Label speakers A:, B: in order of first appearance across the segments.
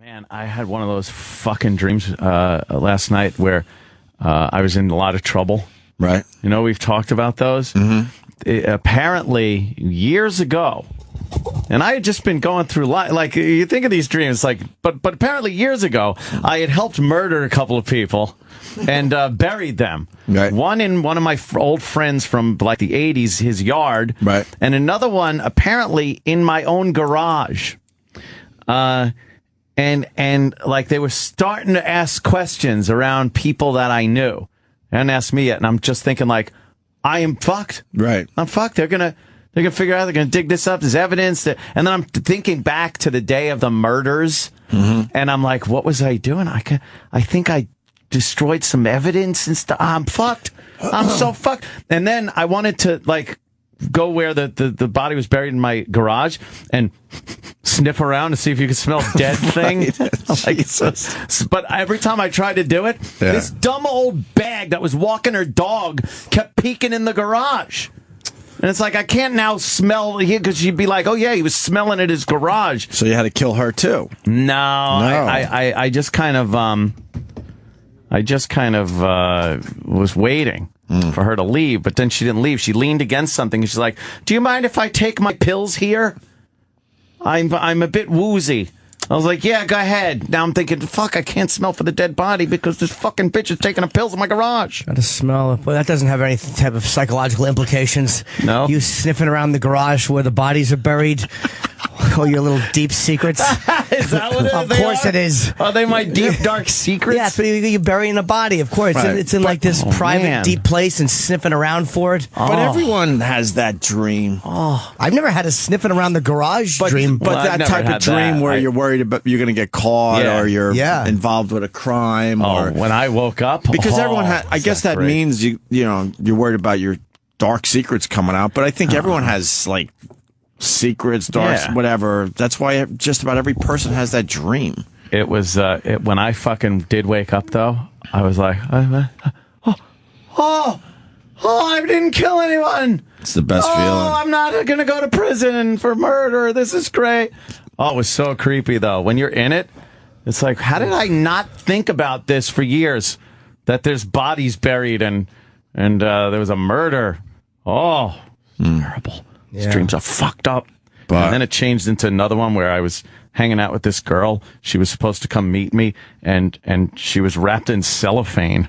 A: Man, I had one of those fucking dreams last night where I was in a lot of trouble.
B: Right.
A: You know, we've talked about those. Apparently, years ago, and I had just been going through life. Like, you think of these dreams, like, but apparently years ago, I had helped murder a couple of people and buried them.
B: Right.
A: One in one of my old friends from like the 80s, his yard.
B: Right.
A: And another one apparently in my own garage. And like they were starting to ask questions around people that I knew. They hadn't asked me yet, and I'm just thinking like, I am fucked.
B: Right.
A: I'm fucked. They're gonna figure out. They're gonna dig this up. There's evidence. And then I'm thinking back to the day of the murders, and I'm like, what was I doing? I think I destroyed some evidence and stuff. I'm fucked. I'm so fucked. And then I wanted to like go where the body was buried in my garage and sniff around to see if you could smell dead thing. But every time I tried to do it, this dumb old bag that was walking her dog kept peeking in the garage. And it's like, I can't now smell here because she'd be like, oh, yeah, he was smelling at his garage.
B: So you had to kill her, too?
A: No. I just kind of was waiting for her to leave, but then she didn't leave. She leaned against something, and she's like, do you mind if I take my pills here? I'm a bit woozy. I was like, yeah, go ahead. Now I'm thinking, fuck, I can't smell for the dead body because this fucking bitch is taking the pills in my garage.
C: Got to smell it. Well, that doesn't have any type of psychological implications.
A: No?
C: You sniffing around the garage where the bodies are buried. Oh, your little deep secrets.
A: Is that what it is?
C: Of course it is.
A: Are they my deep, dark secrets?
C: Yeah, so you're burying a body, of course.
B: Right.
C: It's in like this private, deep place and sniffing around for it.
B: But everyone has that dream.
C: Oh, I've never had a sniffing around the garage dream.
B: But
A: Well,
B: that type of dream where you're worried about you're going to get caught or you're involved with a crime. Or
A: when I woke up.
B: Because everyone had, I guess that means you're worried about your dark secrets coming out. But I think everyone has like secrets, darks, whatever. That's why just about every person has that dream.
A: It was when I fucking did wake up, though. I was like, oh, I didn't kill anyone.
B: It's the best feeling.
A: I'm not gonna go to prison for murder. This is great. Oh, it was so creepy though. When you're in it, it's like, how did I not think about this for years? That there's bodies buried and there was a murder. Oh, terrible. These dreams are fucked up. And then it changed into another one where I was hanging out with this girl. She was supposed to come meet me, and she was wrapped in cellophane.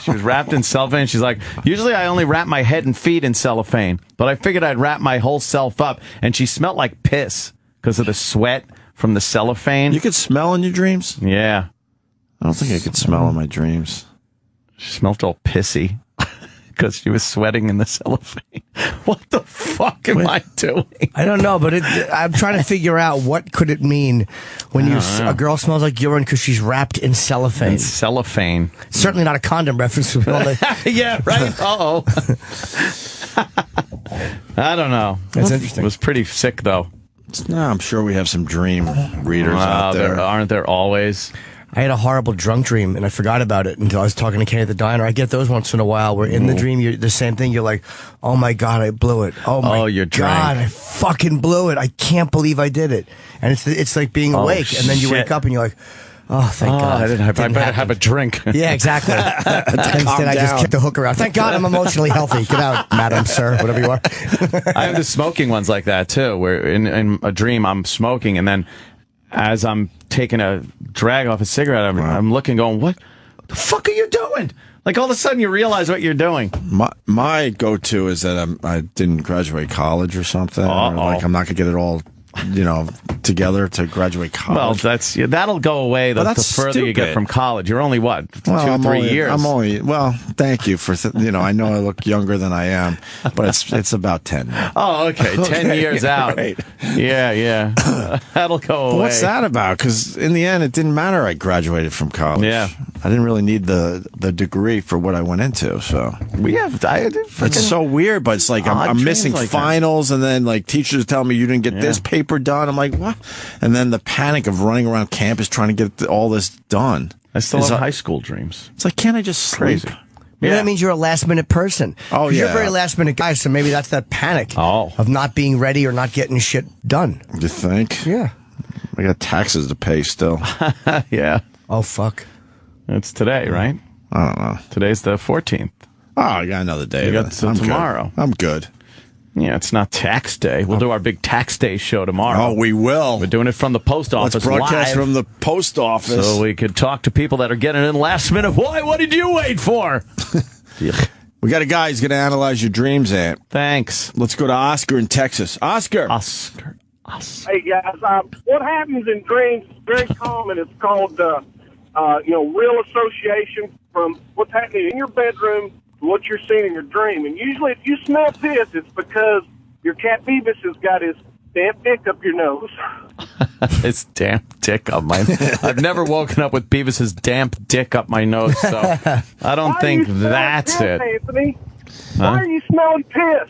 A: She was wrapped in cellophane. She's like, usually I only wrap my head and feet in cellophane, but I figured I'd wrap my whole self up. And she smelled like piss because of the sweat from the cellophane.
B: You could smell in your dreams?
A: Yeah.
B: I don't think I could smell in my dreams.
A: She smelled all pissy. Because she was sweating in the cellophane. What the fuck am I doing?
C: I don't know, but I'm trying to figure out what could it mean when a girl smells like urine because she's wrapped in cellophane.
A: Cellophane.
C: Certainly not a condom reference.
A: Yeah, right? Uh-oh. I don't know.
C: That's interesting.
A: It was pretty sick, though.
B: No, I'm sure we have some dream readers out there.
A: Aren't there always?
C: I had a horrible drunk dream, and I forgot about it until I was talking to Kenny at the diner. I get those once in a while where in the dream, you're the same thing. You're like, oh, my God, I blew it. Oh, my
A: you're
C: God,
A: drank.
C: I fucking blew it. I can't believe I did it. And it's like being awake, and then you wake up, and you're like, oh, thank God.
A: I better have a drink.
C: Yeah, exactly. Instead, I just kicked the hooker out. Thank God I'm emotionally healthy. Get out, madam, sir, whatever you are.
A: I have the smoking ones like that, too, where in a dream I'm smoking, and then as I'm taking a drag off a cigarette, I'm looking, going, what the fuck are you doing? Like, all of a sudden, you realize what you're doing.
B: My go-to is that I didn't graduate college or something. Or like, I'm not going to get it all, together to graduate college.
A: Well, that'll go away the further you get from college. You're only, what, 2 or 3 years?
B: Well, thank you for, I know I look younger than I am, but it's about 10 now.
A: Oh, okay. 10 years out.
B: Right.
A: Yeah. That'll go away.
B: What's that about? Because in the end, it didn't matter I graduated from college.
A: Yeah.
B: I didn't really need the degree for what I went into, so. It's so weird, but it's like I'm missing like finals, and then like teachers tell me you didn't get this paper done. I'm like, what? And then the panic of running around campus trying to get all this done.
A: I still have high school dreams.
B: It's like, can't I just sleep?
C: Maybe that means you're a last-minute person.
B: Oh, yeah.
C: You're a very last-minute guy, so maybe that's that panic of not being ready or not getting shit done.
B: You think?
C: Yeah.
B: I got taxes to pay still.
A: Yeah.
C: Oh, fuck.
A: It's today, right?
B: I don't know.
A: Today's the 14th.
B: Oh, I got another day.
A: You got till tomorrow.
B: I'm good.
A: Yeah, it's not tax day. We'll do our big tax day show tomorrow.
B: Oh, we will.
A: We're doing it from the post office.
B: Let's broadcast
A: live,
B: from the post office.
A: so we could talk to people that are getting in last minute. Why? What did you wait for?
B: We got a guy who's going to analyze your dreams, Ant.
A: Thanks.
B: Let's go to Oscar in Texas. Oscar.
D: Hey, guys. What happens in dreams is very common. It's called, real association from what's happening in your bedroom to what you're seeing in your dream. And usually if you smell piss, it's because your cat Beavis has got his damp dick up your nose.
A: His damp dick up my I've never woken up with Beavis's damp dick up my nose, so I don't think that's
D: piss,
A: it.
D: Anthony? Why are you smelling piss?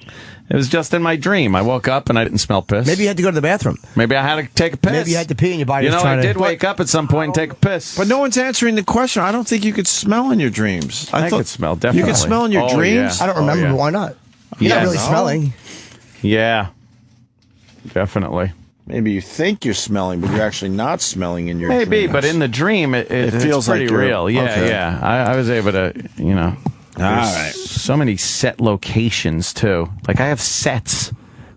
A: It was just in my dream. I woke up and I didn't smell piss.
C: Maybe you had to go to the bathroom.
A: Maybe I had to take a piss.
C: Maybe you had to pee and your body was trying
A: I
C: to...
A: did wake up at some point and take a piss.
B: But no one's answering the question. I don't think you could smell in your dreams.
A: I could smell, definitely.
B: You could smell in your dreams?
A: Yeah.
C: I don't remember, but why not? You're not really smelling.
A: Yeah. Definitely.
B: Maybe you think you're smelling, but you're actually not smelling in your dreams.
A: Maybe, but in the dream, it feels pretty
B: like
A: real. Yeah,
B: okay.
A: yeah. I was able to,
B: All right.
A: So many set locations, too. Like, I have sets.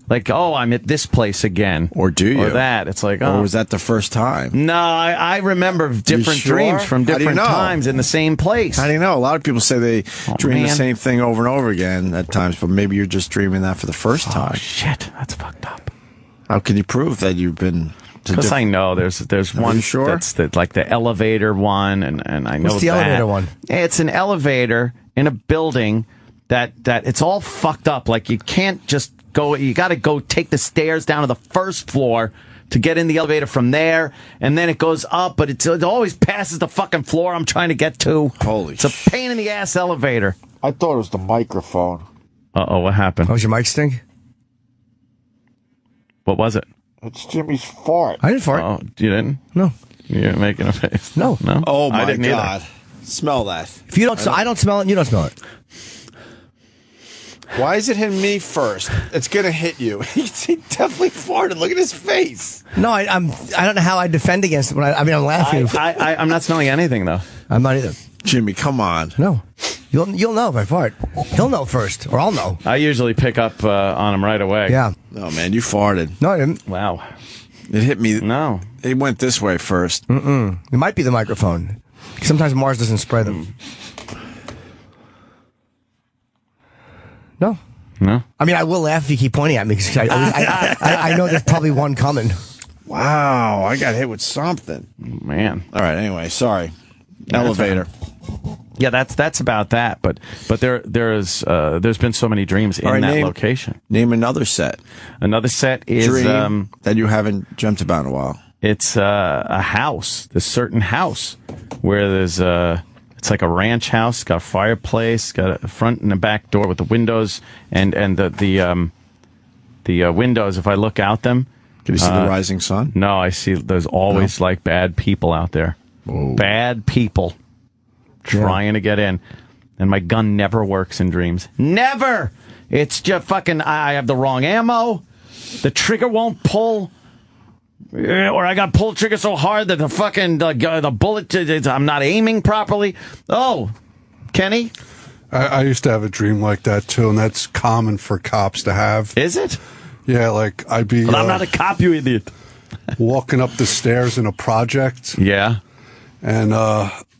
A: Like, I'm at this place again.
B: Or do you?
A: Or that. It's like,
B: Or was that the first time?
A: No, I remember different
B: sure?
A: dreams from
B: How do you
A: different
B: know?
A: times in the same place.
B: How do you know? A lot of people say they dream the
A: man.
B: same thing over and over again at times, but maybe you're just dreaming that for the first time.
A: Oh, shit. That's fucked up.
B: How can you prove that you've been...
A: Because I know there's one
B: sure?
A: that's like the elevator one, and I know
C: What's the elevator one?
A: It's an elevator in a building that it's all fucked up. Like, you can't just go. You got to go take the stairs down to the first floor to get in the elevator from there, and then it goes up, but it always passes the fucking floor I'm trying to get to.
B: Holy
A: It's a pain in the ass elevator.
B: I thought it was the microphone.
A: Uh-oh, what happened?
C: Oh, was your mic stink?
A: What was it?
B: It's Jimmy's fart.
C: I didn't fart.
A: Oh, you didn't?
C: No.
A: You're making a face.
C: No.
A: No?
B: Oh,
A: I
B: my
A: didn't either.
B: God. Smell that.
C: If you don't, I don't smell it, and you don't smell it.
B: Why is it hitting me first? It's going to hit you. He definitely farted. Look at his face.
C: No, I don't know how I defend against it. I'm laughing.
A: I'm not smelling anything, though.
C: I'm not either.
B: Jimmy, come on.
C: No. You'll know if I fart. He'll know first, or I'll know.
A: I usually pick up on him right away.
C: Yeah.
B: No, man, you farted.
C: No, I didn't.
A: Wow.
B: It hit me.
A: No.
B: It went this way first.
C: It might be the microphone. Sometimes Mars doesn't spray them. No.
A: No?
C: I mean, I will laugh if you keep pointing at me, because I know there's probably one coming.
B: Wow, I got hit with something.
A: Man.
B: All right, anyway, sorry. Elevator.
A: Yeah, that's about that. But there's been so many dreams in that location.
B: Name another set.
A: Another set is
B: Dream that you haven't dreamt about in a while.
A: It's a house, this certain house where there's it's like a ranch house, got a fireplace, got a front and a back door with the windows, and the windows. If I look out them,
B: can you see the rising sun?
A: No, I see. There's always like bad people out there.
B: Whoa. Bad
A: people trying to get in, and my gun never works in dreams. Never. It's just fucking. I have the wrong ammo. The trigger won't pull. Or I got pulled trigger so hard that the fucking the bullet, I'm not aiming properly. Oh, Kenny?
E: I used to have a dream like that, too, and that's common for cops to have.
A: Is it?
E: Yeah, like I'd be...
A: But I'm not a cop, you idiot.
E: Walking up the stairs in a project.
A: Yeah.
E: And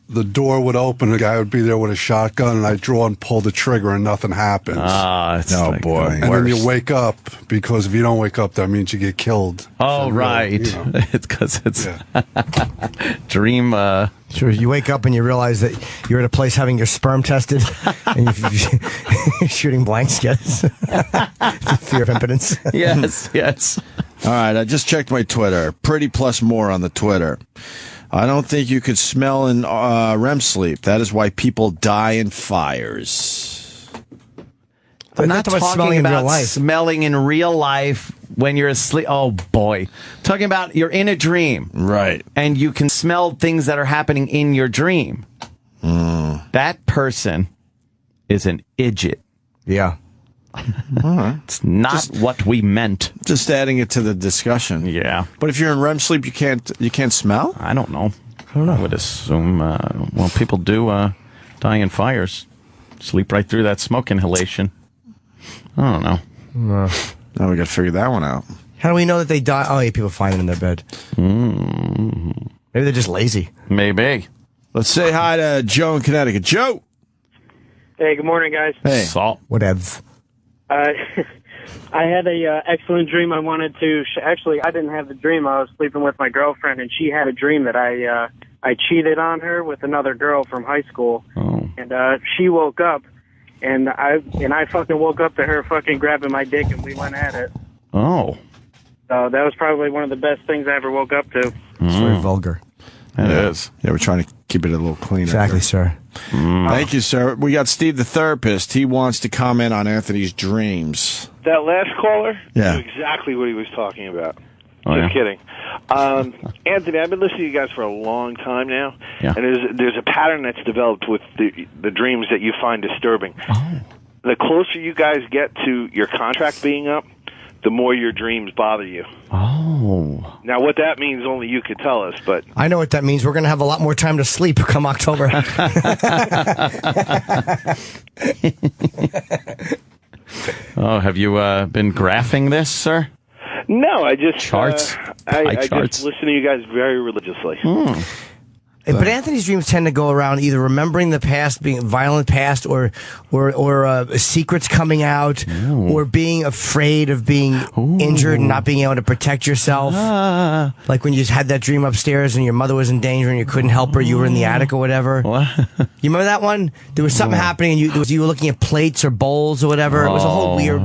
E: the door would open, a guy would be there with a shotgun, and I'd draw and pull the trigger, and nothing happens.
A: Ah, it's
B: no,
A: like
B: boy.
E: And then you wake up, because if you don't wake up, that means you get killed.
A: Oh,
E: So,
A: right.
E: you know.
A: It's because it's dream.
C: Sure, you wake up and you realize that you're at a place having your sperm tested, and you're shooting blanks, yes. Fear of impotence.
A: Yes.
B: All right, I just checked my Twitter. Pretty plus more on the Twitter. I don't think you could smell in REM sleep. That is why people die in fires.
A: I'm not talking
C: smelling in real
A: about
C: life.
A: smelling in real life when you're asleep. Oh, boy. Talking about you're in a dream.
B: Right.
A: And you can smell things that are happening in your dream. That person is an idiot.
C: Yeah.
A: It's not what we meant.
B: Just adding it to the discussion.
A: Yeah.
B: But if you're in REM sleep, you can't smell?
A: I don't know. I would assume, people do die in fires. Sleep right through that smoke inhalation. I don't know.
B: Now we got to figure that one out.
C: How do we know that they die? Oh, yeah, people find them in their bed. Maybe they're just lazy.
A: Maybe.
B: Let's say hi to Joe in Connecticut. Joe!
F: Hey, good morning, guys.
B: Hey.
A: Salt.
C: Whatever.
F: I had a excellent dream. I wanted to. Actually, I didn't have the dream. I was sleeping with my girlfriend, and she had a dream that I cheated on her with another girl from high school.
A: Oh.
F: And she woke up, and I fucking woke up to her fucking grabbing my dick, and we went at it.
A: Oh.
F: So that was probably one of the best things I ever woke up to.
C: It's very vulgar.
A: It is.
B: Yeah, we're trying to keep it a little cleaner.
C: Exactly, sir.
B: Thank you, sir. We got Steve, the therapist. He wants to comment on Anthony's dreams.
G: That last caller
B: Yeah.
G: knew exactly what he was talking about.
A: Oh,
G: Just
A: yeah?
G: kidding. Anthony, I've been listening to you guys for a long time now,
A: Yeah.
G: and there's a pattern that's developed with the dreams that you find disturbing.
A: Oh.
G: The closer you guys get to your contract being up, the more your dreams bother you.
A: Oh.
G: Now, what that means, only you could tell us, but...
C: I know what that means. We're going to have a lot more time to sleep come October.
A: Oh, have you been graphing this, sir?
G: No, I just...
A: Charts?
G: I
A: charts?
G: just listen to you guys very religiously.
C: But Anthony's dreams tend to go around either remembering the past, being violent past, or secrets coming out, or being afraid of being injured and not being able to protect yourself. Like when you had that dream upstairs and your mother was in danger and you couldn't help her, you were in the attic or whatever.
A: What?
C: You remember that one? There was something happening and you were looking at plates or bowls or whatever. It was a whole weird...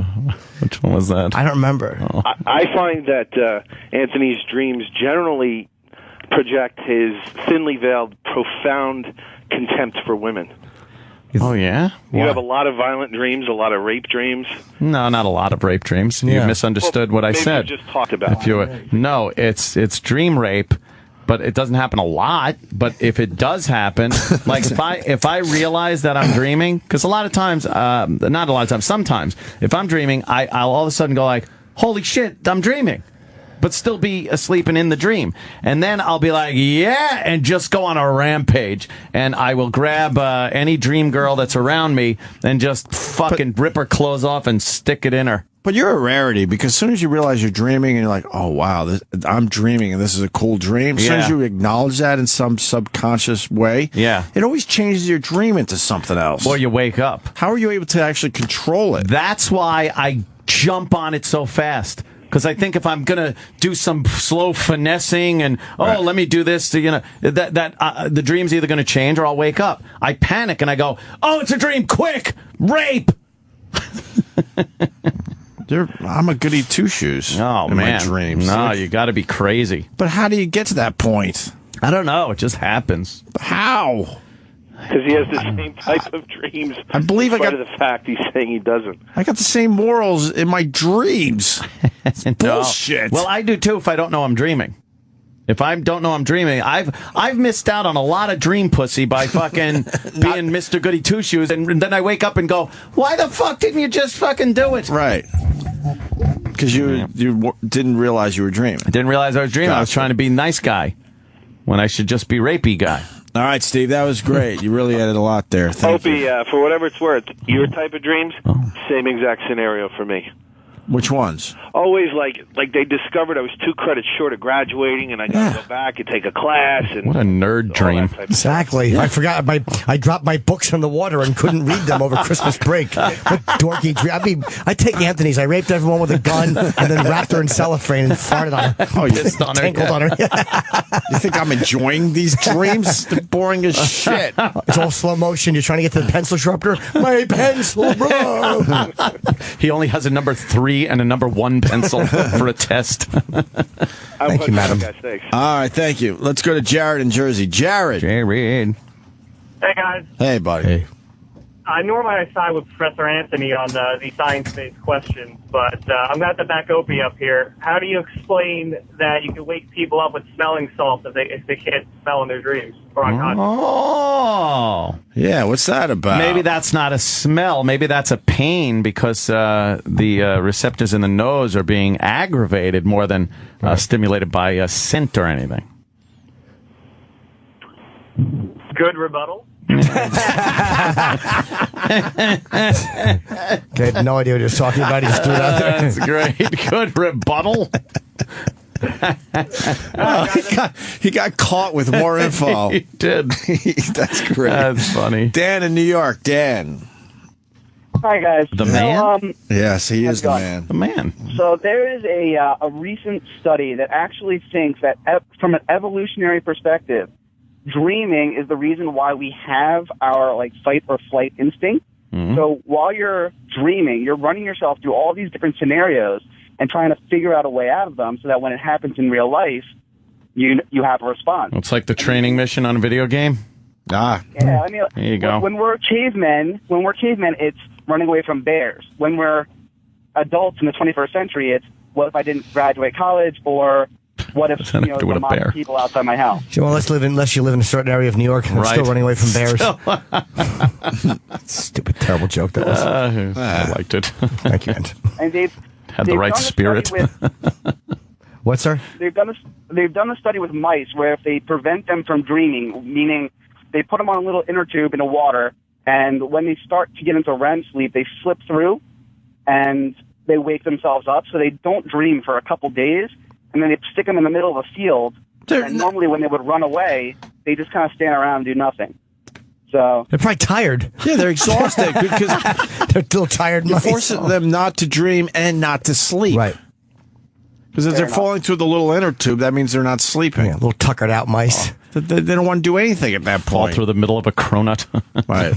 A: Which one was that?
C: I don't remember.
G: I find that Anthony's dreams generally project his thinly veiled, profound contempt for women.
A: Oh, yeah?
G: You have a lot of violent dreams, a lot of rape dreams.
A: No, not a lot of rape dreams. You
C: Yeah.
A: misunderstood what I
G: Maybe
A: said.
G: you just talked about it.
A: No, it's dream rape, but it doesn't happen a lot. But if it does happen, like if I realize that I'm dreaming, because a lot of times, not a lot of times, sometimes, if I'm dreaming, I'll all of a sudden go like, holy shit, I'm dreaming. But still be asleep and in the dream. And then I'll be like, yeah, and just go on a rampage. And I will grab any dream girl that's around me and just fucking rip her clothes off and stick it in her.
B: But you're a rarity because as soon as you realize you're dreaming and you're like, oh, wow, I'm dreaming and this is a cool dream. As soon as you acknowledge that in some subconscious way, it always changes your dream into something else.
A: Or you wake up.
B: How are you able to actually control it?
A: That's why I jump on it so fast. Because I think if I'm gonna do some slow finessing and let me do this, to, the dream's either gonna change or I'll wake up. I panic and I go, oh, it's a dream! Quick, rape!
B: I'm a goody two shoes.
A: Oh
B: in
A: man,
B: my dreams.
A: No, you got to be crazy.
B: But how do you get to that point?
A: I don't know. It just happens.
B: How?
G: Because he has the same type of dreams.
B: I believe
G: in spite of the fact he's saying he doesn't.
B: I got the same morals in my dreams. It's bullshit.
A: Well, I do too if I don't know I'm dreaming. If I don't know I'm dreaming, I've missed out on a lot of dream pussy by fucking being Mr. Goody Two Shoes, and then I wake up and go, why the fuck didn't you just fucking do it?
B: Right. Because you didn't realize you were dreaming.
A: I didn't realize I was dreaming. I was trying to be nice guy when I should just be rapey guy.
B: All right, Steve, that was great. You really added a lot there. Thank
G: Opie,
B: you.
G: for whatever it's worth, your type of dreams, same exact scenario for me.
B: Which ones?
G: Always like they discovered I was 2 credits short of graduating, and I got to go back and take a class. And
A: what a nerd dream!
C: Exactly. I forgot I dropped my books in the water and couldn't read them over Christmas break. What dorky dream! I mean, I take Anthony's. I raped everyone with a gun and then wrapped her in cellophane and farted on her.
B: Oh, you pissed on her.
C: Tangled on her.
B: You think I'm enjoying these dreams? They're boring as shit.
C: It's all slow motion. You're trying to get to the pencil sharpener. My pencil, bro.
A: He only has a number 3 and a number 1 pencil for a test.
C: Thank you, madam.
B: All right, thank you. Let's go to Jared in Jersey. Jared.
A: Jared.
D: Hey, guys.
B: Hey, buddy.
C: Hey.
F: normally I side with Professor Anthony on the science-based questions, but I'm going to have to back Opie up here. How do you explain that you can wake people up with smelling salts if they can't smell in their dreams or unconscious?
A: Oh.
B: Yeah, what's that about?
A: Maybe that's not a smell. Maybe that's a pain because the receptors in the nose are being aggravated more than stimulated by a scent or anything.
F: Good rebuttal.
C: Okay, I had no idea what he was talking about. He just threw it out there.
A: That's great. Good rebuttal.
B: He got caught with more info.
A: He did.
B: That's great.
A: That's funny.
B: Dan in New York. Dan.
H: Hi, guys.
A: The man?
B: Yes, he is the man.
A: The man.
H: So there is a recent study that actually thinks that from an evolutionary perspective, dreaming is the reason why we have our fight or flight instinct. Mm-hmm. So while you're dreaming, you're running yourself through all these different scenarios and trying to figure out a way out of them so that when it happens in real life, you have a response.
A: It's like the training mission on a video game.
H: Yeah, I mean,
A: there you go.
H: When we're cavemen, it's running away from bears. When we're adults in the 21st century, it's what if I didn't graduate college, or what if there's a mob of people outside my house?
C: So unless you live in a certain area of New York, I'm still running away from bears. Stupid, terrible joke that was.
A: I liked it.
C: Thank you, Ant.
H: And they've
A: the right spirit.
C: What, sir?
H: They've done a study with mice where if they prevent them from dreaming, meaning they put them on a little inner tube in the water, and when they start to get into REM sleep, they slip through and they wake themselves up, so they don't dream for a couple days, and then they stick them in the middle of a field. And normally when they would run away, they just kind of stand around and do nothing. So
C: they're probably tired.
B: Yeah, they're exhausted because
C: they're still tired.
B: You're forcing them not to dream and not to sleep.
C: Right.
B: Because if they're falling through the little inner tube, that means they're not sleeping.
C: Yeah, little tuckered out mice.
B: They don't want to do anything at that
A: Fall
B: point.
A: through the middle of a cronut.
B: Right.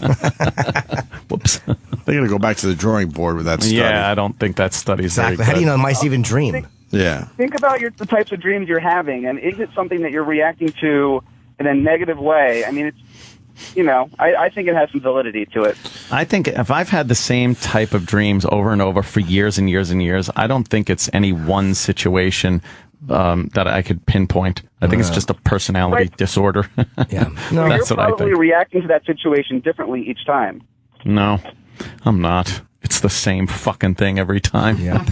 A: Whoops.
B: They're going to go back to the drawing board with that study.
A: Yeah, I don't think that study's very good.
C: How do you know mice even dream?
B: Yeah.
H: Think about the types of dreams you're having, and is it something that you're reacting to in a negative way? I mean, it's, I think it has some validity to it.
A: I think if I've had the same type of dreams over and over for years and years and years, I don't think it's any one situation that I could pinpoint. I think it's just a personality disorder.
C: Yeah.
H: No,
A: that's
H: you're
A: what I
H: probably
A: think.
H: reacting to that situation differently each time.
A: No, I'm not. It's the same fucking thing every time.
C: Yeah.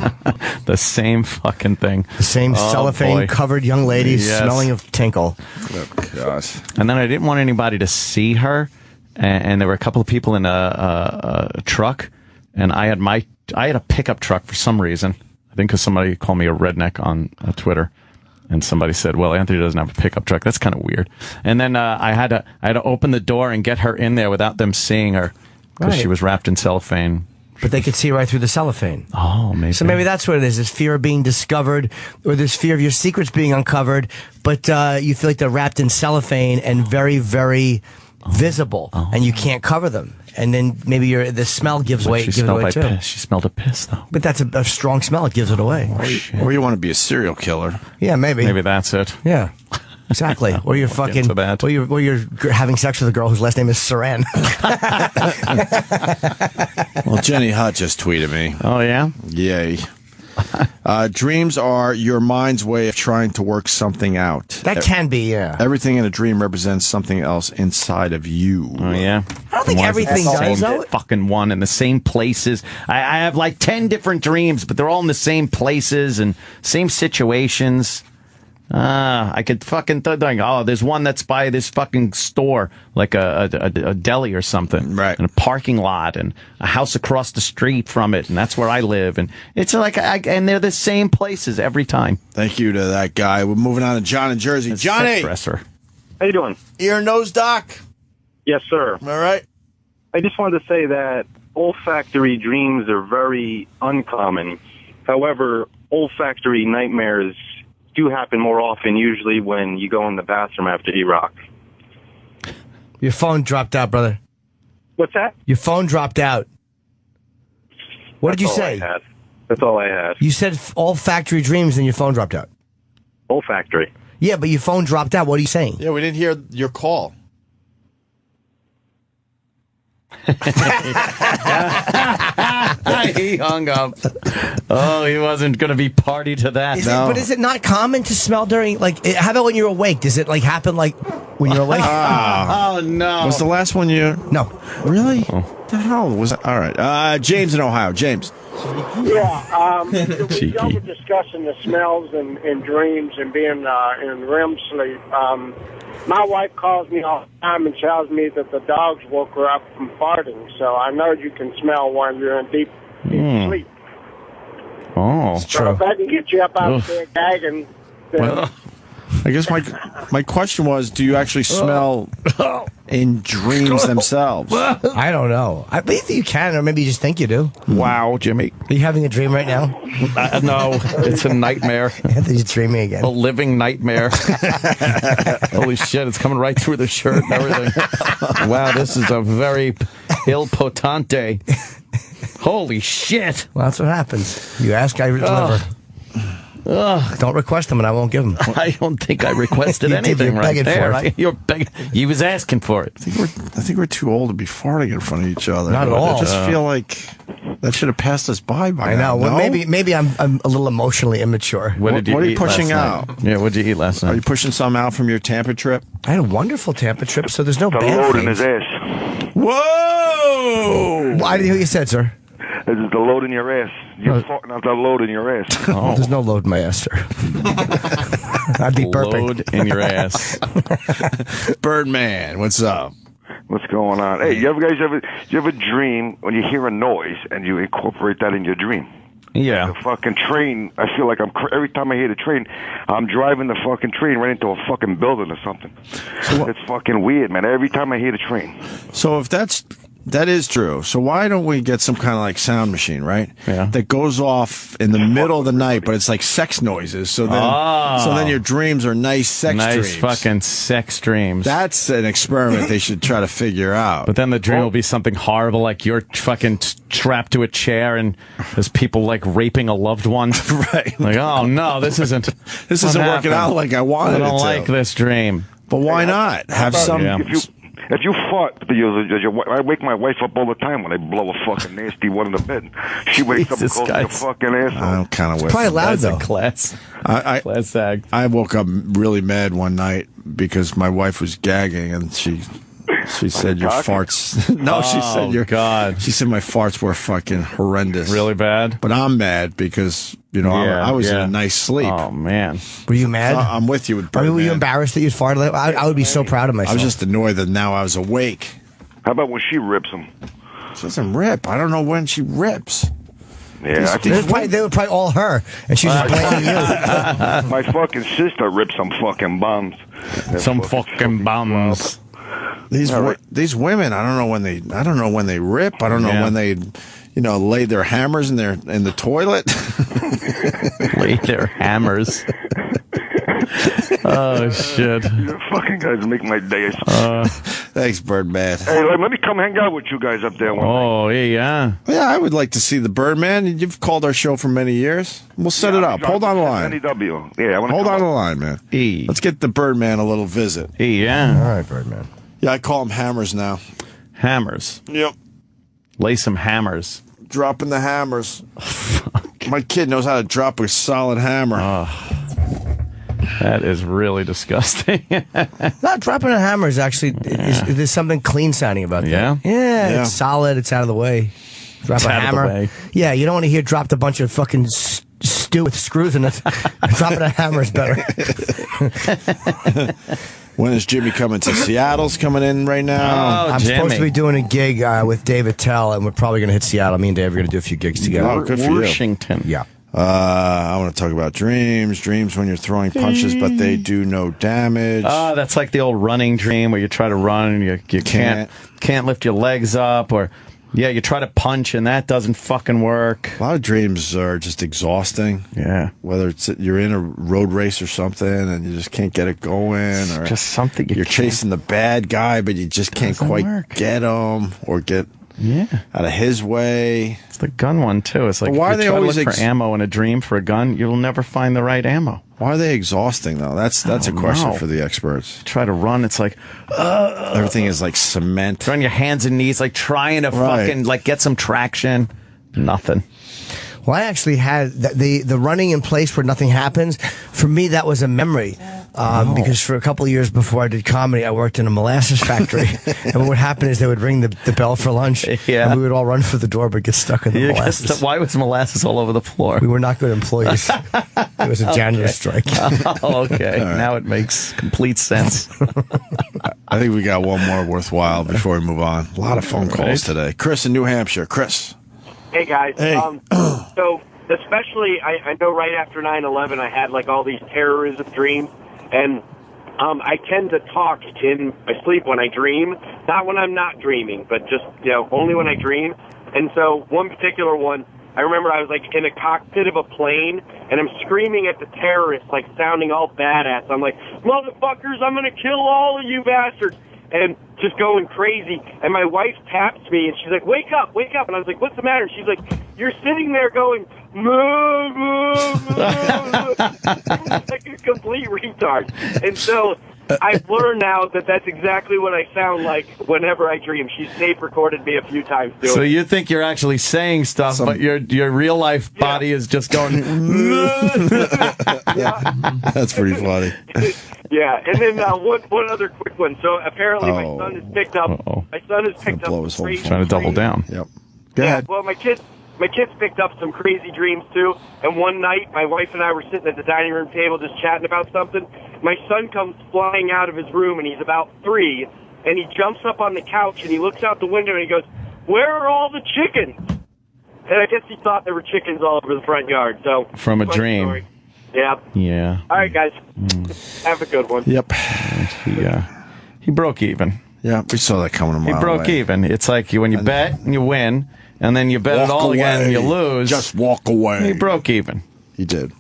A: The same fucking thing.
C: The same cellophane-covered young lady smelling of tinkle.
B: Oh, gosh.
A: And then I didn't want anybody to see her, and there were a couple of people in a truck, and I had a pickup truck for some reason. I think because somebody called me a redneck on Twitter, and somebody said, "Well, Anthony doesn't have a pickup truck." That's kind of weird. And then I had to open the door and get her in there without them seeing her because she was wrapped in cellophane.
C: But they could see right through the cellophane.
A: Oh, maybe.
C: So maybe that's what it is. This fear of being discovered, or this fear of your secrets being uncovered, but you feel like they're wrapped in cellophane and very, very visible, and you can't cover them. And then maybe the smell gives away too.
A: Piss. She smelled a piss, though.
C: But that's a strong smell. It gives it away.
B: Or you want to be a serial killer.
C: Yeah, maybe.
A: Maybe that's it.
C: Yeah. Exactly. Or you're fucking, or you're having sex with a girl whose last name is Saran.
B: Well, Jenny Hutt just tweeted me.
A: Oh, yeah?
B: Yay. Dreams are your mind's way of trying to work something out.
C: That can be, yeah.
B: Everything in a dream represents something else inside of you.
A: Oh, yeah?
C: I don't think everything does, though.
A: Fucking one in the same places. I have like 10 different dreams, but they're all in the same places and same situations. I could fucking think, there's one that's by this fucking store, like a deli or something.
B: Right.
A: And a parking lot and a house across the street from it, and that's where I live. And it's like, and they're the same places every time.
B: Thank you to that guy. We're moving on to John in Jersey. Johnny!
A: How
I: you doing?
B: Ear and nose doc?
I: Yes, sir.
B: All right.
I: I just wanted to say that olfactory dreams are very uncommon. However, olfactory nightmares do happen more often, usually when you go in the bathroom after you rock.
C: Your phone dropped out, brother.
I: What's that?
C: Your phone dropped out. What did you say?
I: That's all I had.
C: You said olfactory dreams and your phone dropped out.
I: Olfactory.
C: Yeah, but your phone dropped out. What are you saying?
B: Yeah, we didn't hear your call.
A: He hung up. Oh, he wasn't going to be party to that.
C: But is it not common to smell during, like, how about when you're awake? Does it, like, happen, like, when you're awake?
A: Oh, no.
B: Was the last one you...
C: No.
B: Really? What the hell was that? All right. James in Ohio. James.
D: Yeah, y'all were discussing the smells and dreams and being in REM sleep. My wife calls me all the time and tells me that the dogs woke her up from farting. So I know you can smell when you're in deep sleep.
A: Oh,
D: so if that can get you up out of bed gagging, then...
B: Well, I guess my question was, do you actually smell in dreams themselves?
C: I don't know. I believe you can, or maybe you just think you do.
A: Wow, Jimmy.
C: Are you having a dream right now?
A: No, it's a nightmare.
C: Anthony's dreaming again.
A: A living nightmare. Holy shit, it's coming right through the shirt and everything. Wow, this is a very il potente. Holy shit.
C: Well, that's what happens. You ask, I deliver. Don't request them, and I won't give them.
A: I don't think I requested anything right there. You're begging. He was asking for it.
B: I think we're too old to be farting in front of each other.
C: Not at all.
B: I just feel like that should have passed us by now.
C: I know. Well, maybe I'm a little emotionally immature.
B: What are you pushing out?
A: Yeah, what did you eat last night?
B: Are you pushing some out from your Tampa trip?
C: I had a wonderful Tampa trip, so there's no bad
J: load
C: things.
J: in his ass.
B: Whoa!
C: Well, I didn't hear what you said, sir.
J: This is the load in your ass. You're farting out the load in your ass.
C: Oh. There's no load in my ass, sir. I'd be burping.
A: Load in your ass.
B: Birdman, what's up?
J: What's going on? Hey, you ever dream when you hear a noise and you incorporate that in your dream?
A: Yeah.
J: The fucking train, I feel like every time I hear the train, I'm driving the fucking train right into a fucking building or something. It's fucking weird, man. Every time I hear the train.
B: So if that is true. So why don't we get some kind of like sound machine, right?
A: Yeah.
B: That goes off in the middle of the night, but it's like sex noises. So then your dreams are nice dreams.
A: Nice fucking sex dreams.
B: That's an experiment they should try to figure out.
A: But then the dream will be something horrible, like you're fucking strapped to a chair and there's people like raping a loved one.
B: Right.
A: Like, oh no, this isn't
B: working out like I wanted it to.
A: I don't like this dream.
B: But why not? Have some...
A: Yeah.
J: If you fart, I wake my wife up all the time when I blow a fucking nasty one in the bed. She wakes up and calls me a fucking asshole.
B: I'm kind of with
C: probably loud, though.
A: Class. Class act.
B: I woke up really mad one night because my wife was gagging and she said your farts. No, she said your
A: God.
B: She said my farts were fucking horrendous.
A: Really bad?
B: But I'm mad because I was in a nice sleep.
A: Oh man.
C: Were you mad?
B: I'm with you with Birdman.
C: Were you embarrassed that you farted? I would be so proud of myself.
B: I was just annoyed that now I was awake.
J: How about when she rips them?
B: She doesn't rip. I don't know when she rips.
J: Yeah,
C: they were probably all her, and she's just blaming you.
J: My fucking sister ripped some fucking bombs.
A: Some fucking bombs.
B: These women, I don't know when they rip. I don't know when they, lay their hammers in the toilet.
A: Lay their hammers. Oh shit!
J: You fucking guys make my day.
B: Thanks, Birdman.
J: Hey, let me come hang out with you guys up there one night.
A: Yeah.
B: Yeah, I would like to see the Birdman. You've called our show for many years. We'll set it up. Hold on the line.
J: NEW. Yeah,
B: hold on the line, man. Let's get the Birdman a little visit.
A: Yeah.
C: All right, Birdman.
B: Yeah, I call them hammers now.
A: Hammers.
B: Yep.
A: Lay some hammers.
B: Dropping the hammers. My kid knows how to drop a solid hammer.
A: That is really disgusting.
C: Not dropping a hammer is actually there's something clean sounding about that. Yeah, it's solid. It's out of the way. Drop a hammer. Yeah, you don't want to hear dropped a bunch of fucking stew with screws in it. Dropping a hammer is better.
B: When is Jimmy coming to Seattle's coming in right now?
C: I'm supposed to be doing a gig with David Tell, and we're probably going to hit Seattle. Me and Dave are going to do a few gigs together.
B: Oh, good for
A: Washington.
C: Yeah.
B: I want to talk about dreams when you're throwing punches, but they do no damage.
A: That's like the old running dream where you try to run and you can't lift your legs up, or you try to punch and that doesn't fucking work.
B: A lot of dreams are just exhausting.
A: Yeah.
B: Whether it's you're in a road race or something and you just can't get it going, or
A: just something
B: you're chasing the bad guy but you just can't quite get him, or get out of his way.
A: It's the gun one too. It's like,
B: but why are they always
A: look for ammo in a dream for a gun? You'll never find the right ammo.
B: Why are they exhausting though? That's a question for the experts.
A: Try to run, it's like
B: everything is like cement.
A: You're on your hands and knees, like trying to fucking like get some traction. Nothing.
C: Well, I actually had the running in place where nothing happens. For me, that was a memory. Because for a couple of years before I did comedy, I worked in a molasses factory. And what would happen is they would ring the bell for lunch. And we would all run for the door but get stuck in the molasses.
A: Why was molasses all over the floor?
C: We were not good employees. It was a janitor strike.
A: Okay. Right. Now it makes complete sense.
B: I think we got one more worthwhile before we move on. A lot of phone calls today. Chris in New Hampshire. Chris.
K: Hey, guys.
B: Hey.
K: So, especially, I know right after 9/11, I had, like, all these terrorism dreams, and I tend to talk in my sleep when I dream. Not when I'm not dreaming, but just, only when I dream. And so, one particular one, I remember I was, like, in a cockpit of a plane, and I'm screaming at the terrorists, like, sounding all badass. I'm like, motherfuckers, I'm going to kill all of you bastards. And just going crazy. And my wife taps me, and she's like, wake up, wake up. And I was like, what's the matter? And she's like, you're sitting there going, moo, moo, moo. Like a complete retard. And so I've learned now that that's exactly what I sound like whenever I dream. She's tape recorded me a few times doing
A: So you think you're actually saying stuff, but your real life body is just going.
B: That's pretty funny.
K: Yeah, and then one other quick one. So apparently my son has picked up. My son has picked up.
A: Trying to double down.
B: Yep.
K: Go ahead. Well, my kids picked up some crazy dreams too. And one night, my wife and I were sitting at the dining room table just chatting about something. My son comes flying out of his room, and he's about 3, and he jumps up on the couch and he looks out the window and he goes, "Where are all the chickens?" And I guess he thought there were chickens all over the front yard. So
A: from a dream.
K: Story. Yeah.
A: Yeah.
K: All right, guys. Have a good one.
B: Yep.
A: He broke even.
B: Yeah, we saw that coming a mile
A: He broke
B: away.
A: even. It's like when you bet and you win, and then you bet it all again and you lose.
B: Just walk away.
A: He broke even.
B: He did.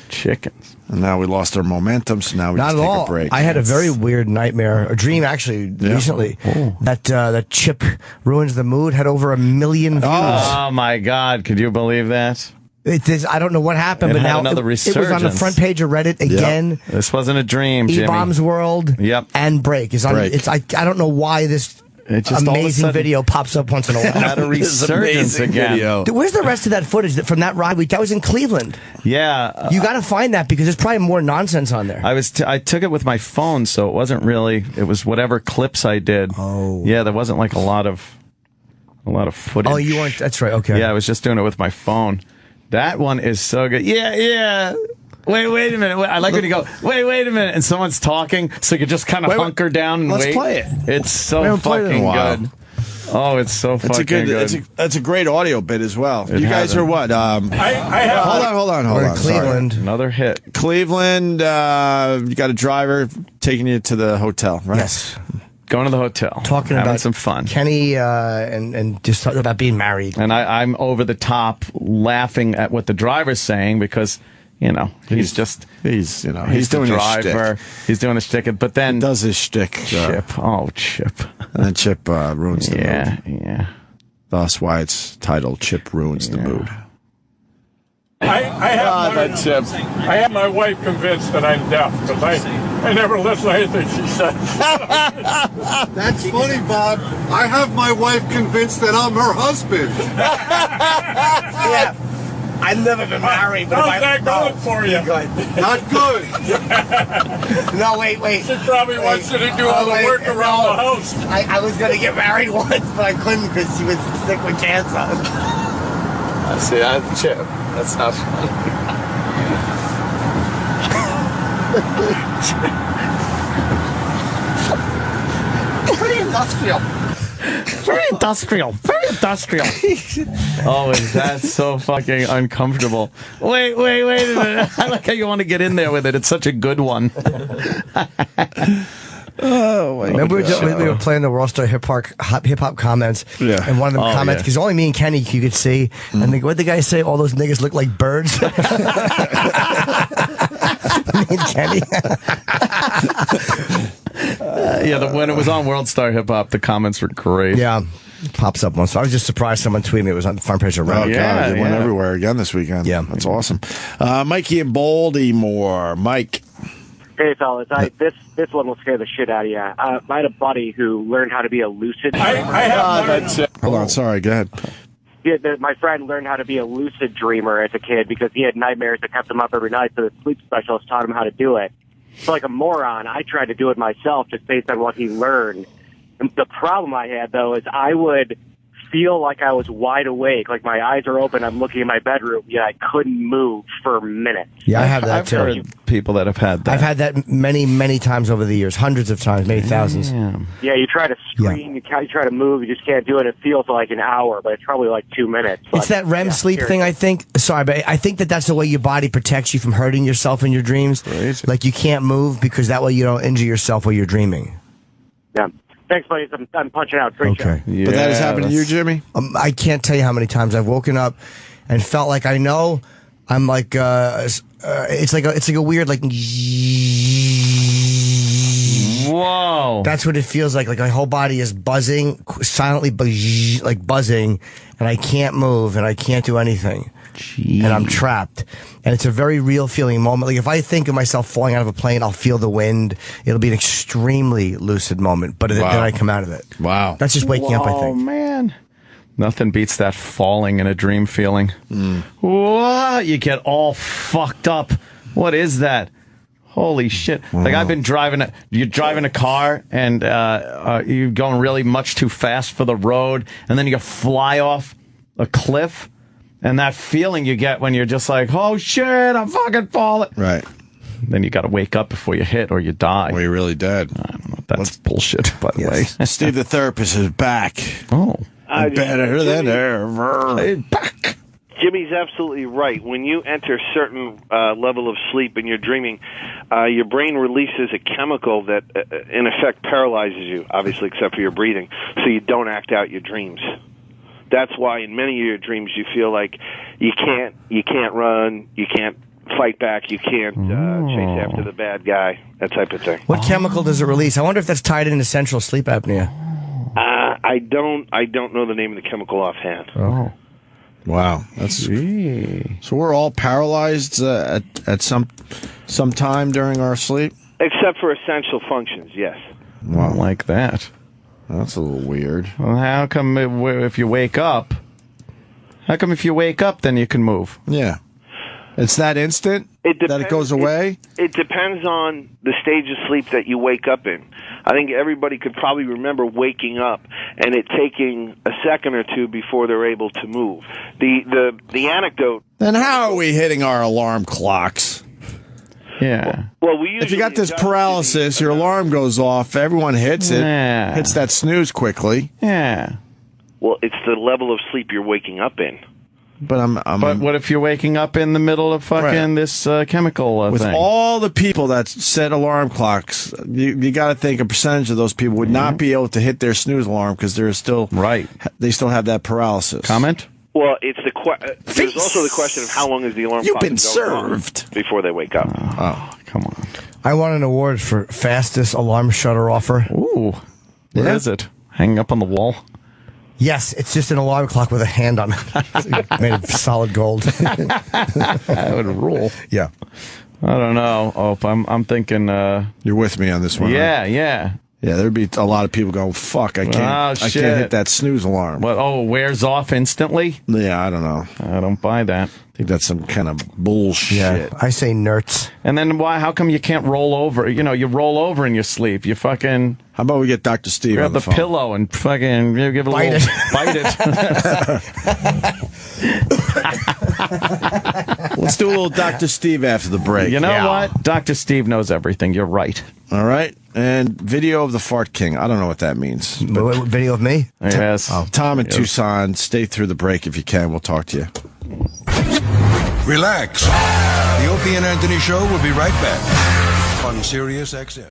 A: Chickens.
B: And now we lost our momentum, so now we
C: Not
B: just
C: at
B: take
C: all.
B: a break.
C: I had a very weird nightmare, a dream actually, recently, that Chip Ruins the Mood had over 1 million views.
A: Oh, my God. Could you believe that?
C: I don't know what happened, but now
A: another
C: it was on the front page of Reddit again.
A: This wasn't a dream, Jimmy.
C: E-Bombs World and Break. Is on. It's I don't know why this amazing video pops up once in a while.
A: Had a resurgence again.
C: Dude, where's the rest of that footage from that ride week? That was in Cleveland.
A: Yeah.
C: You got to find that because there's probably more nonsense on there.
A: I took it with my phone, so it wasn't really. It was whatever clips I did.
C: Oh.
A: Yeah, there wasn't like a lot of footage.
C: Oh, you weren't. That's right. Okay.
A: Yeah, I was just doing it with my phone. That one is so good. Yeah. Wait a minute. I like when you go, wait a minute, and someone's talking, so you just kind of hunker down and
B: let's
A: wait.
B: play it.
A: It's so fucking good. Oh, it's so fucking good.
B: That's a great audio bit as well. You guys are what? Hold on.
C: We're in Cleveland.
A: Sorry. Another hit.
B: Cleveland, you got a driver taking you to the hotel, right?
C: Yes.
A: Going to the hotel,
C: talking
A: having
C: about
A: some fun.
C: Kenny and just talking about being married.
A: And I'm over the top laughing at what the driver's saying because he's doing his shtick. He's doing his shtick. But then
B: he does his shtick.
A: Chip, Chip,
B: and then Chip ruins the mood.
A: Yeah.
B: Thus, why it's titled "Chip Ruins the Mood."
L: I have my wife convinced that I'm deaf because I never listen to anything she says.
E: That's funny, Bob. I have my wife convinced that I'm her husband.
C: Yeah. I've never been married, but
L: how's that going for you?
E: Not good.
L: No, wait. She probably wants you to do all the work around the house.
C: I was going to get married once, but I couldn't because she was sick with cancer.
A: I see. Chip. That's not funny.
C: Pretty industrial. Very industrial.
A: Oh, is that so fucking uncomfortable? Wait a minute. I like how you want to get in there with it. It's such a good one.
B: Oh, my
C: Remember we were playing the World Star hip hop comments, and one of them comments because only me and Kenny you could see, and what'd the guy say? All those niggas look like birds. Me and Kenny.
A: When it was on World Star Hip Hop, the comments were great.
C: Yeah, pops up once. So I was just surprised someone tweeted me it was on the front page of Reddit.
B: Oh, God, it went everywhere again this weekend.
C: Yeah.
B: That's awesome. Mikey and Baltimore. Mike.
M: Hey, fellas. This one will scare the shit out of you. I had a buddy who learned how to be a lucid dreamer.
B: Hold on. Sorry. Go ahead.
M: My friend learned how to be a lucid dreamer as a kid because he had nightmares that kept him up every night, so the sleep specialist taught him how to do it. So like a moron, I tried to do it myself just based on what he learned. And the problem I had, though, is I would feel like I was wide awake, like my eyes are open, I'm looking in my bedroom, yet I couldn't move for minutes.
C: Yeah, I have that too.
A: I've heard people that have had that.
C: I've had that many, many times over the years, hundreds of times, maybe thousands.
M: Yeah, you try to scream, you try to move, you just can't do it. It feels like an hour, but it's probably like 2 minutes.
C: It's that REM sleep thing, I think. Sorry, but I think that's the way your body protects you from hurting yourself in your dreams.
B: Crazy.
C: Like you can't move because that way you don't injure yourself while you're dreaming.
M: Yeah. Thanks, buddies. I'm punching out. Great show.
B: Yeah, but that has happened to you, Jimmy?
C: I can't tell you how many times I've woken up and felt like I know I'm like it's like a weird like
A: whoa.
C: That's what it feels like my whole body is buzzing silently, like buzzing, and I can't move and I can't do anything.
A: Jeez.
C: And I'm trapped. And it's a very real feeling moment. Like if I think of myself falling out of a plane, I'll feel the wind. It'll be an extremely lucid moment, but then I come out of it.
B: Wow.
C: That's just waking up, I think.
A: Oh, man. Nothing beats that falling in a dream feeling. Whoa, you get all fucked up. What is that? Holy shit. Like I've been you're driving a car and you're going really much too fast for the road, and then you fly off a cliff. And that feeling you get when you're just like, oh, shit, I'm fucking falling.
B: Right.
A: Then you got to wake up before you hit or you die.
B: Or you're really dead.
A: I don't know. That's bullshit, by the way.
B: Steve the therapist is back.
A: Oh.
B: Better than ever.
A: Back.
G: Jimmy's absolutely right. When you enter a certain level of sleep and you're dreaming, your brain releases a chemical that, in effect, paralyzes you, obviously, except for your breathing, so you don't act out your dreams. That's why in many of your dreams you feel like you can't run, you can't fight back, you can't chase after the bad guy, that type of thing.
C: What chemical does it release? I wonder if that's tied into central sleep apnea.
G: I don't know the name of the chemical offhand.
C: Oh.
B: Wow. So we're all paralyzed at some time during our sleep?
G: Except for essential functions, yes.
B: Wow.
A: Like that.
B: That's a little weird.
A: Well, how come if you wake up, then you can move?
B: Yeah. It's that instant that it goes away?
G: It depends on the stage of sleep that you wake up in. I think everybody could probably remember waking up and it taking a second or two before they're able to move. The anecdote...
B: Then how are we hitting our alarm clocks?
A: Yeah.
G: Well, we usually
B: if you got this paralysis, your alarm goes off, everyone hits it, hits that snooze quickly.
A: Yeah.
G: Well, it's the level of sleep you're waking up in.
B: But
A: But what if you're waking up in the middle of fucking this chemical
B: with
A: thing?
B: all the people that set alarm clocks, you got to think a percentage of those people would not be able to hit their snooze alarm because they're still they still have that paralysis.
A: Comment?
G: Well, it's there's also the question of how long is the alarm
B: You've
G: clock
B: been
G: going
B: served
G: on before they wake up.
A: Oh, come on.
C: I won an award for fastest alarm shutter offer.
A: Ooh. Where is it? Hanging up on the wall?
C: Yes, it's just an alarm clock with a hand on it. Made of solid gold.
A: That would rule.
C: Yeah.
A: I don't know. Oh, I'm thinking...
B: You're with me on this one,
A: Yeah,
B: right?
A: yeah.
B: Yeah, there'd be a lot of people going, fuck, I can't hit that snooze alarm.
A: What? Oh, wears off instantly?
B: Yeah, I don't know.
A: I don't buy that.
B: I think that's some kind of bullshit.
C: Yeah, I say nerds.
A: And then why? How come you can't roll over? You know, you roll over in your sleep. You fucking...
B: How about we get Dr. Steve
A: grab
B: on the phone?
A: pillow and fucking give it a
C: Bite
A: little...
C: it.
A: Bite it.
B: Let's do a little Dr. Steve after the break.
A: You know what? Dr. Steve knows everything. You're right.
B: All right. And video of the Fart King. I don't know what that means.
C: What, video of me?
A: Yes.
B: Tom in Tucson, stay through the break if you can. We'll talk to you.
N: Relax. The Opie and Anthony Show will be right back on Sirius XM.